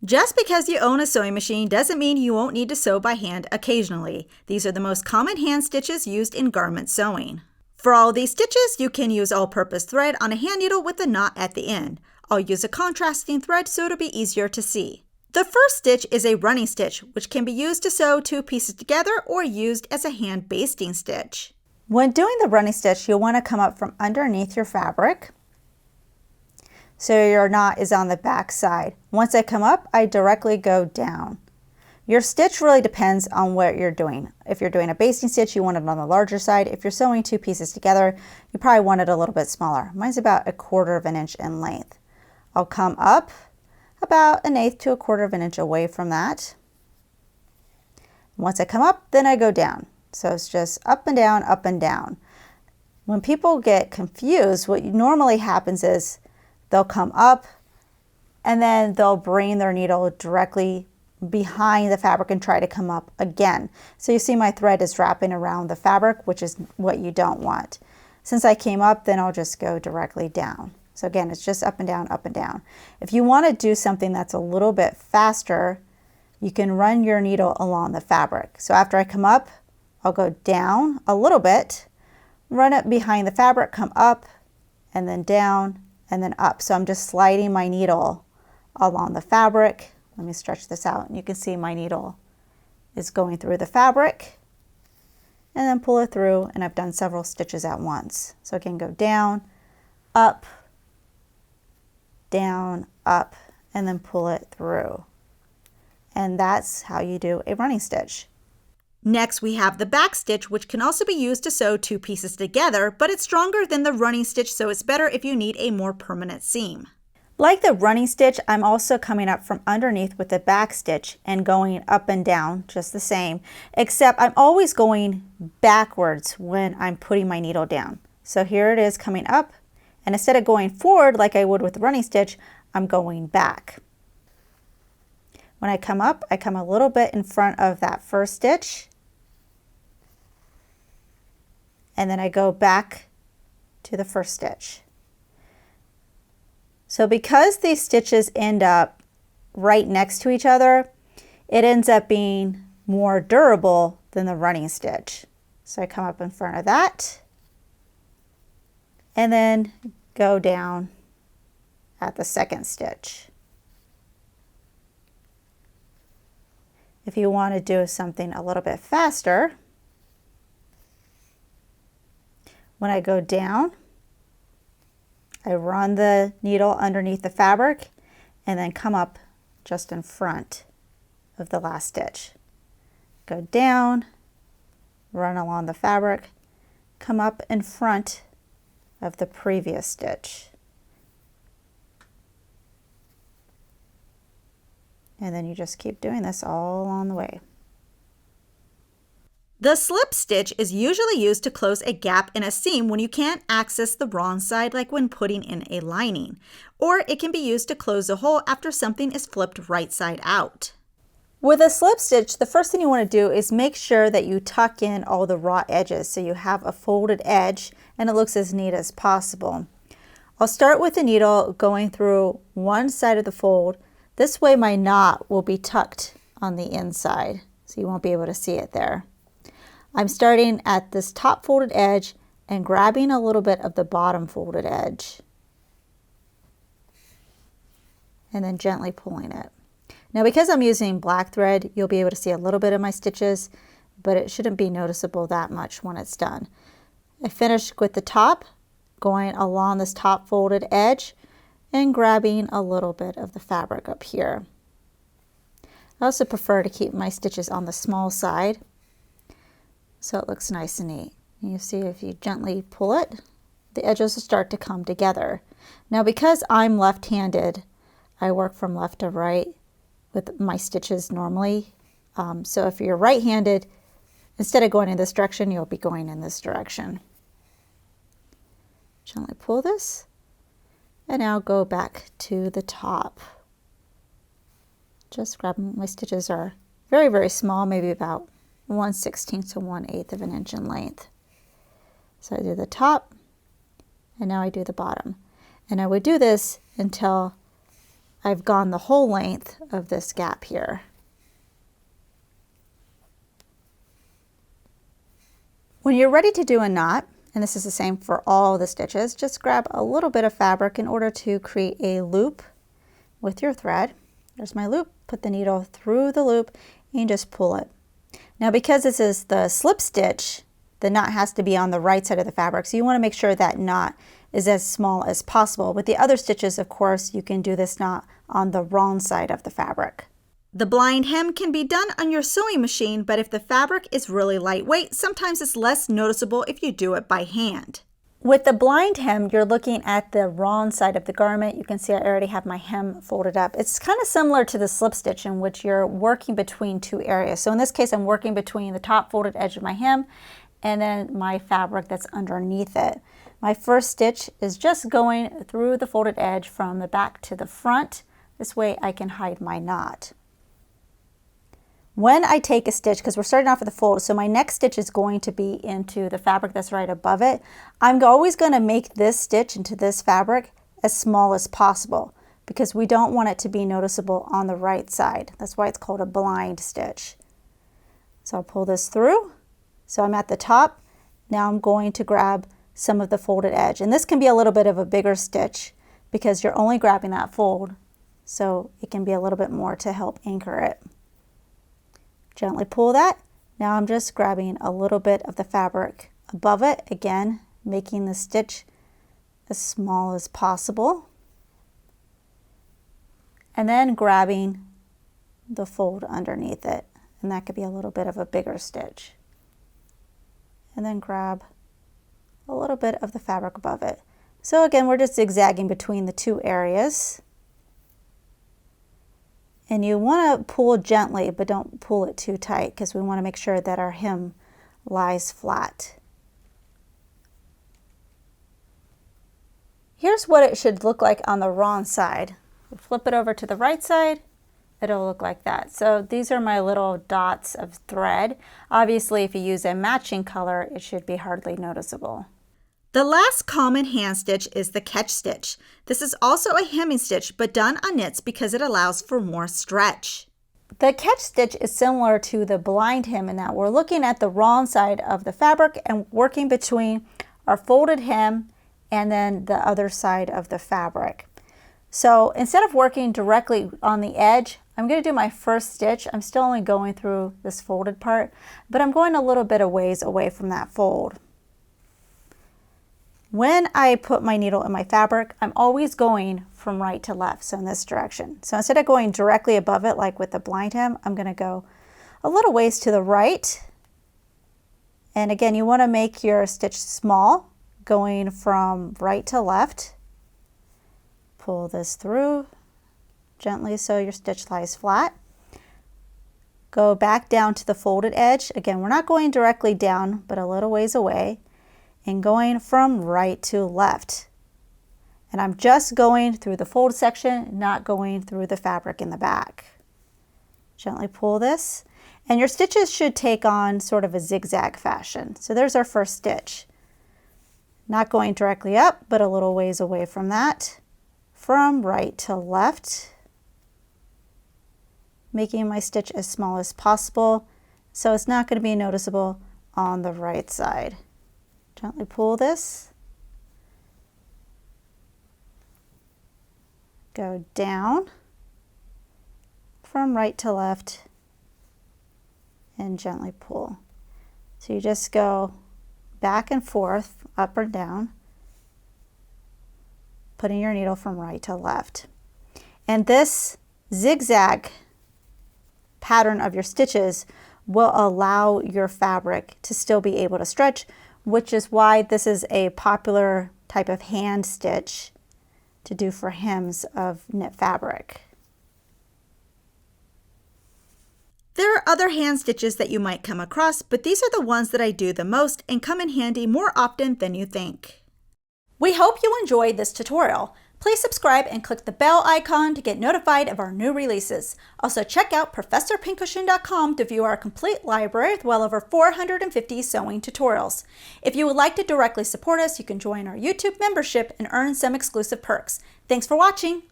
Just because you own a sewing machine doesn't mean you won't need to sew by hand occasionally. These are the most common hand stitches used in garment sewing. For all these stitches, you can use all-purpose thread on a hand needle with a knot at the end. I'll use a contrasting thread so it'll be easier to see. The first stitch is a running stitch, which can be used to sew two pieces together or used as a hand basting stitch. When doing the running stitch, you'll want to come up from underneath your fabric, so your knot is on the back side. Once I come up, I directly go down. Your stitch really depends on what you're doing. If you're doing a basting stitch, you want it on the larger side. If you're sewing two pieces together, you probably want it a little bit smaller. Mine's about 1/4 of an inch in length. I'll come up about 1/8 to 1/4 of an inch away from that. Once I come up, then I go down. So it's just up and down, up and down. When people get confused, what normally happens is they'll come up and then they'll bring their needle directly behind the fabric and try to come up again. So you see my thread is wrapping around the fabric, which is what you don't want. Since I came up, then I'll just go directly down. So again, it's just up and down, up and down. If you want to do something that's a little bit faster, you can run your needle along the fabric. So after I come up, I'll go down a little bit, run it behind the fabric, come up, and then down, and then up. So I'm just sliding my needle along the fabric. Let me stretch this out and you can see my needle is going through the fabric and then pull it through, and I've done several stitches at once. So again, go down, up, down, up, and then pull it through. And that's how you do a running stitch. Next, we have the back stitch, which can also be used to sew two pieces together, but it's stronger than the running stitch, so it's better if you need a more permanent seam. Like the running stitch, I'm also coming up from underneath with the back stitch and going up and down just the same, except I'm always going backwards when I'm putting my needle down. So here it is coming up, and instead of going forward like I would with the running stitch, I'm going back. When I come up, I come a little bit in front of that first stitch, and then I go back to the first stitch. So because these stitches end up right next to each other, it ends up being more durable than the running stitch. So I come up in front of that and then go down at the second stitch. If you want to do something a little bit faster, when I go down, I run the needle underneath the fabric and then come up just in front of the last stitch. Go down, run along the fabric, come up in front of the previous stitch. And then you just keep doing this all along the way. The slip stitch is usually used to close a gap in a seam when you can't access the wrong side, like when putting in a lining. Or it can be used to close a hole after something is flipped right side out. With a slip stitch, the first thing you want to do is make sure that you tuck in all the raw edges so you have a folded edge and it looks as neat as possible. I'll start with the needle going through one side of the fold. This way my knot will be tucked on the inside, so you won't be able to see it there. I'm starting at this top folded edge and grabbing a little bit of the bottom folded edge and then gently pulling it. Now because I'm using black thread, you'll be able to see a little bit of my stitches, but it shouldn't be noticeable that much when it's done. I finish with the top, going along this top folded edge and grabbing a little bit of the fabric up here. I also prefer to keep my stitches on the small side so it looks nice and neat. You see if you gently pull it, the edges will start to come together. Now because I'm left-handed, I work from left to right with my stitches normally. So if you're right-handed, instead of going in this direction, you'll be going in this direction. Gently pull this and now go back to the top. Just grab, my stitches are very, very small, maybe about 1/16 to 1/8 of an inch in length. So I do the top and now I do the bottom. And I would do this until I've gone the whole length of this gap here. When you're ready to do a knot, and this is the same for all the stitches, just grab a little bit of fabric in order to create a loop with your thread. There's my loop. Put the needle through the loop and just pull it. Now because this is the slip stitch, the knot has to be on the right side of the fabric, so you want to make sure that knot is as small as possible. With the other stitches, of course, you can do this knot on the wrong side of the fabric. The blind hem can be done on your sewing machine, but if the fabric is really lightweight, sometimes it's less noticeable if you do it by hand. With the blind hem, you're looking at the wrong side of the garment. You can see I already have my hem folded up. It's kind of similar to the slip stitch in which you're working between two areas. So in this case, I'm working between the top folded edge of my hem and then my fabric that's underneath it. My first stitch is just going through the folded edge from the back to the front. This way I can hide my knot. When I take a stitch, because we're starting off with a fold, so my next stitch is going to be into the fabric that's right above it, I'm always going to make this stitch into this fabric as small as possible because we don't want it to be noticeable on the right side. That's why it's called a blind stitch. So I'll pull this through. So I'm at the top. Now I'm going to grab some of the folded edge. And this can be a little bit of a bigger stitch because you're only grabbing that fold. So it can be a little bit more to help anchor it. Gently pull that. Now I'm just grabbing a little bit of the fabric above it, again making the stitch as small as possible, and then grabbing the fold underneath it, and that could be a little bit of a bigger stitch, and then grab a little bit of the fabric above it. So again, we're just zigzagging between the two areas. And you want to pull gently, but don't pull it too tight because we want to make sure that our hem lies flat. Here's what it should look like on the wrong side. We flip it over to the right side, it'll look like that. So these are my little dots of thread. Obviously, if you use a matching color, it should be hardly noticeable. The last common hand stitch is the catch stitch. This is also a hemming stitch, but done on knits because it allows for more stretch. The catch stitch is similar to the blind hem in that we're looking at the wrong side of the fabric and working between our folded hem and then the other side of the fabric. So instead of working directly on the edge, I'm going to do my first stitch. I'm still only going through this folded part, but I'm going a little bit of ways away from that fold. When I put my needle in my fabric, I'm always going from right to left, so in this direction. So instead of going directly above it like with the blind hem, I'm going to go a little ways to the right. And again, you want to make your stitch small, going from right to left. Pull this through gently so your stitch lies flat. Go back down to the folded edge. Again, we're not going directly down, but a little ways away. And going from right to left. And I'm just going through the fold section, not going through the fabric in the back. Gently pull this, and your stitches should take on sort of a zigzag fashion. So there's our first stitch. Not going directly up, but a little ways away from that. From right to left. Making my stitch as small as possible, so it's not going to be noticeable on the right side. Gently pull this, go down from right to left, and gently pull. So you just go back and forth, up or down, putting your needle from right to left. And this zigzag pattern of your stitches will allow your fabric to still be able to stretch, which is why this is a popular type of hand stitch to do for hems of knit fabric. There are other hand stitches that you might come across, but these are the ones that I do the most and come in handy more often than you think. We hope you enjoyed this tutorial. Please subscribe and click the bell icon to get notified of our new releases. Also check out ProfessorPincushion.com to view our complete library with well over 450 sewing tutorials. If you would like to directly support us, you can join our YouTube membership and earn some exclusive perks. Thanks for watching.